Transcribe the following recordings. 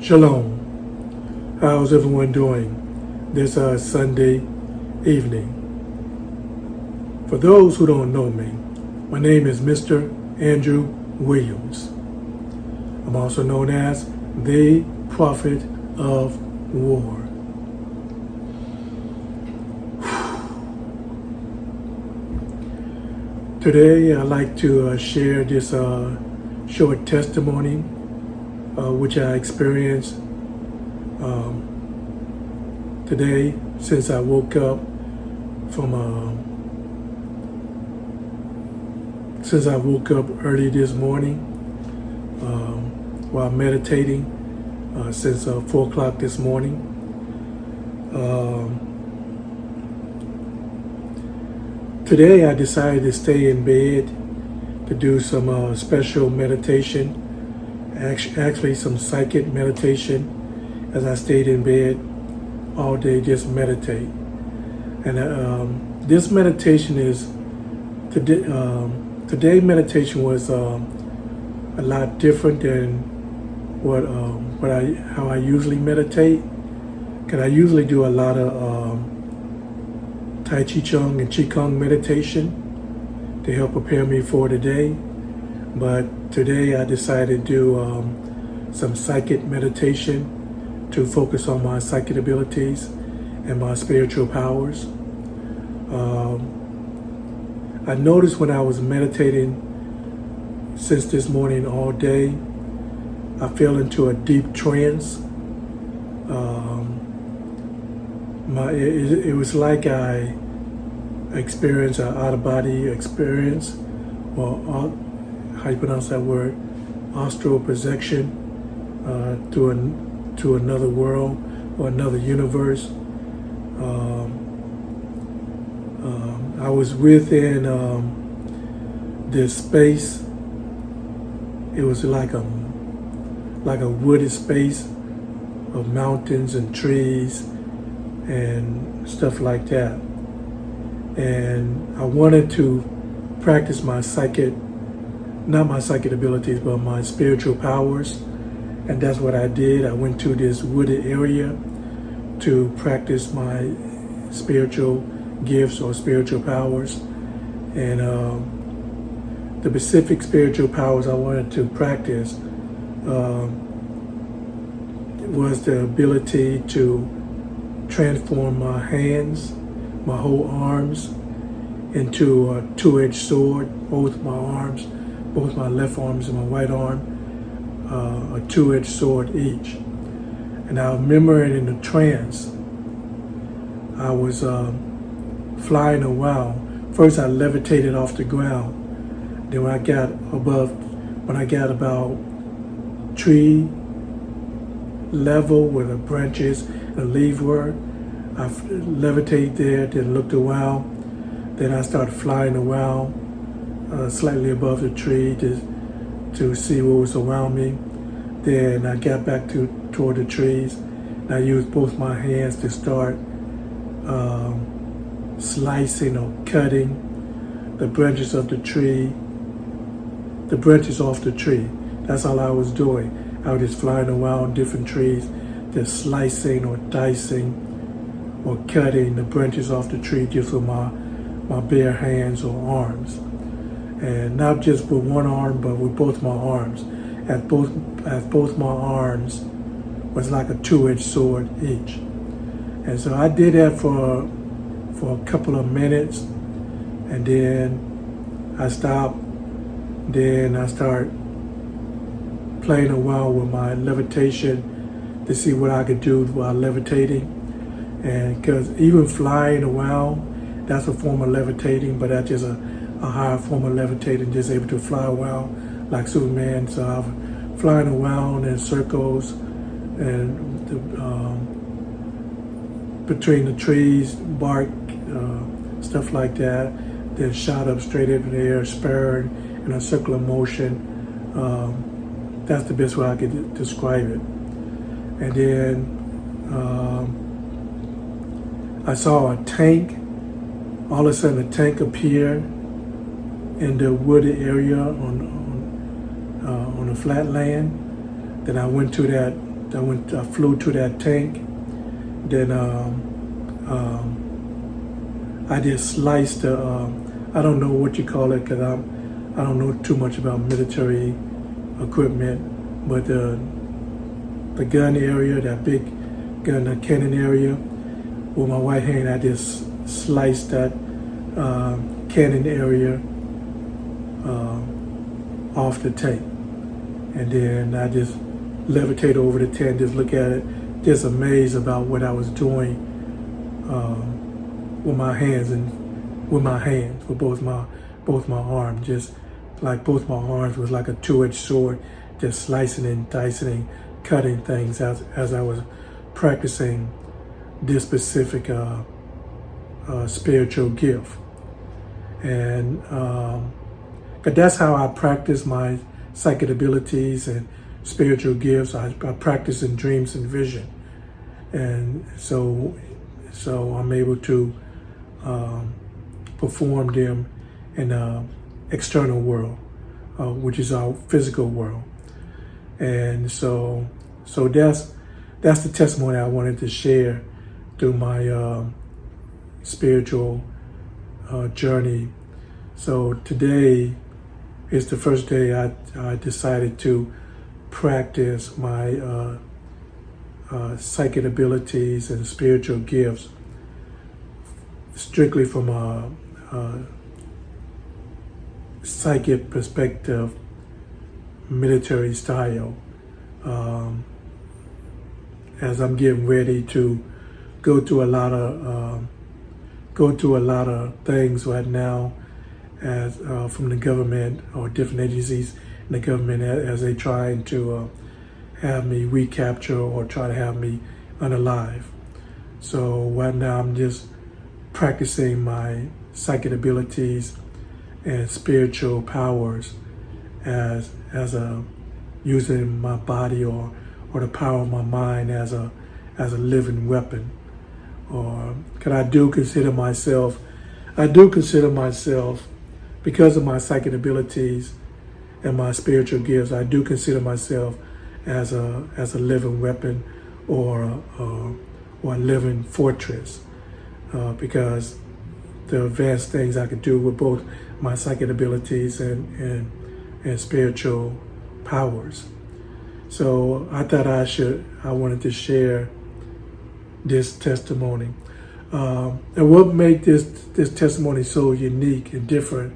Shalom. How's everyone doing this Sunday evening? For those who don't know me, my name is Mr. Andrew Williams. I'm also known as the Prophet of War. Today I'd like to share this short testimony which I experienced today since I woke up early this morning while meditating since 4 o'clock this morning. Today I decided to stay in bed to do some special meditation, actually some psychic meditation, as I stayed in bed all day, just meditate. And this meditation is today meditation was a lot different than how I usually meditate. Because I usually do a lot of Tai Chi Chuan and Qigong meditation to help prepare me for the day. But today I decided to do some psychic meditation to focus on my psychic abilities and my spiritual powers. I noticed when I was meditating since this morning all day, I fell into a deep trance. It was like I experienced an out-of-body experience, or how you pronounce that word, astral projection to another world or another universe. I was within this space. It was like a wooded space of mountains and trees and stuff like that. And I wanted to practice my not my psychic abilities, but my spiritual powers. And that's what I did. I went to this wooded area to practice my spiritual gifts or spiritual powers. And the specific spiritual powers I wanted to practice was the ability to transform my hands, my whole arms, into a two-edged sword. Both my arms, both my left arms and my right arm, a two-edged sword each. And I remember in the trance, I was flying around. First I levitated off the ground. Then when I got about tree level where the branches and the leaves were, I levitated there, then looked around. Then I started flying around slightly above the tree to see what was around me. Then I got back toward the trees, and I used both my hands to start slicing or cutting the branches of the tree, the branches off the tree. That's all I was doing. I was just flying around different trees, just slicing or dicing or cutting the branches off the tree just with my bare hands or arms. And not just with one arm, but with both my arms. As both my arms was like a two-edged sword each. And so I did that for a couple of minutes, and then I stopped. Then I started playing around with my levitation to see what I could do while levitating. And because even flying around, that's a form of levitating, but that's just a higher form of levitating, just able to fly around like Superman. So I'm flying around in circles and between the trees, bark, stuff like that. Then shot up straight into the air, spiraling in a circular motion. That's the best way I could describe it. And then I saw a tank. All of a sudden, a tank appeared in the wooded area on the flat land. Then I went to that I flew to that tank. Then I just sliced the, I don't know what you call it, because I don't know too much about military equipment, but the gun area, that big gun, the cannon area, with my right hand, I just sliced that cannon area off the tank. And then I just levitated over the tent, just look at it, just amazed about what I was doing with my hands, with both my arms, just like both my arms was like a two-edged sword, just slicing and dicing and cutting things as I was practicing this specific spiritual gift. And 'cause that's how I practice my psychic abilities and spiritual gifts. I practice in dreams and vision, and so I'm able to perform them in the external world, which is our physical world. And so that's the testimony I wanted to share through my spiritual journey. So today is the first day I decided to practice my psychic abilities and spiritual gifts strictly from a psychic perspective, military style. As I'm getting ready to go through a lot of things right now, as from the government or different agencies in the government, as they trying to have me recapture or try to have me unalive. So right now I'm just practicing my psychic abilities and spiritual powers as a using my body or the power of my mind as a living weapon. Or can I do consider myself because of my psychic abilities and my spiritual gifts, I do consider myself as a living weapon or a living fortress, because the advanced things I could do with both my psychic abilities and spiritual powers. So I thought I wanted to share this testimony. And what made this testimony so unique and different,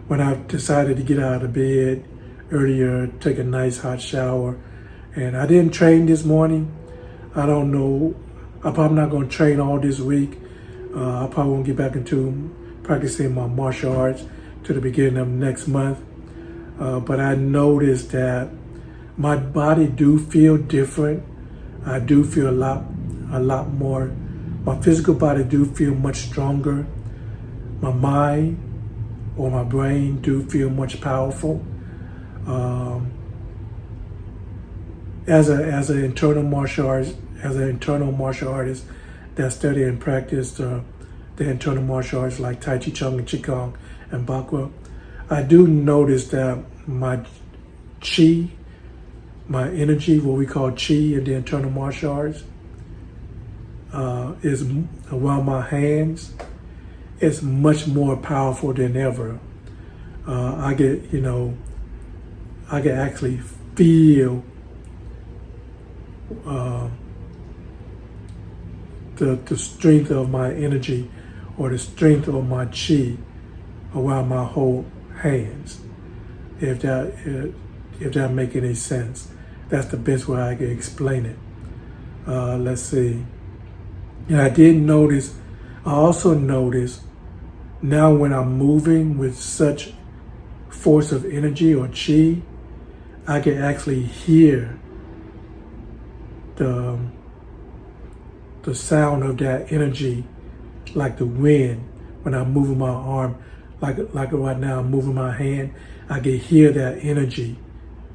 when I decided to get out of bed earlier, take a nice hot shower, and I didn't train this morning. I don't know, I'm probably not going to train all this week. I probably won't get back into practicing my martial arts to the beginning of next month. But I noticed that my body do feel different. I do feel a lot more. My physical body do feel much stronger. My mind or my brain do feel much powerful. As an internal martial artist that study and practice the internal martial arts like Tai Chi Chuan and Qigong and Bakwa, I do notice that my chi, my energy, what we call chi in the internal martial arts, is around my hands. It's much more powerful than ever. I can actually feel the strength of my energy or the strength of my chi around my whole hands. If that make any sense, that's the best way I can explain it. Let's see. And I also noticed now when I'm moving with such force of energy or chi, I can actually hear the sound of that energy, like the wind when I'm moving my arm, like right now I'm moving my hand. I can hear that energy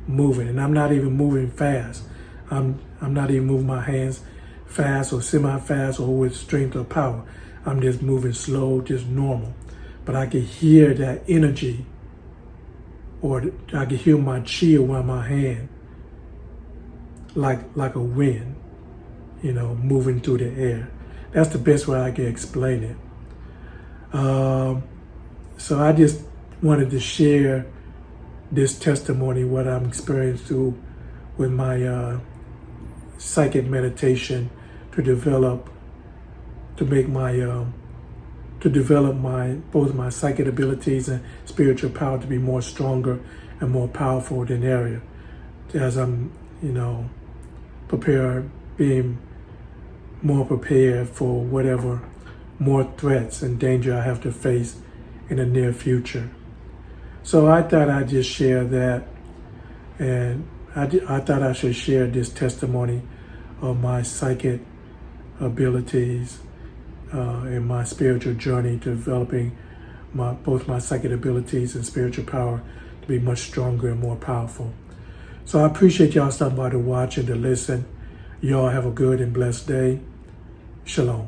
moving, and I'm not even moving fast. I'm not even moving my hands fast or semi-fast or with strength or power. I'm just moving slow, just normal. But I can hear that energy, or I can hear my chi around my hand like a wind, moving through the air. That's the best way I can explain it. So I just wanted to share this testimony, what I'm experiencing through with my psychic meditation to develop both my psychic abilities and spiritual power to be more stronger and more powerful than ever, as I'm being more prepared for whatever more threats and danger I have to face in the near future. So I thought I'd just share that, and I thought I should share this testimony of my psychic abilities in my spiritual journey, developing both my psychic abilities and spiritual power to be much stronger and more powerful. So I appreciate y'all stopping by to watch and to listen. Y'all have a good and blessed day. Shalom.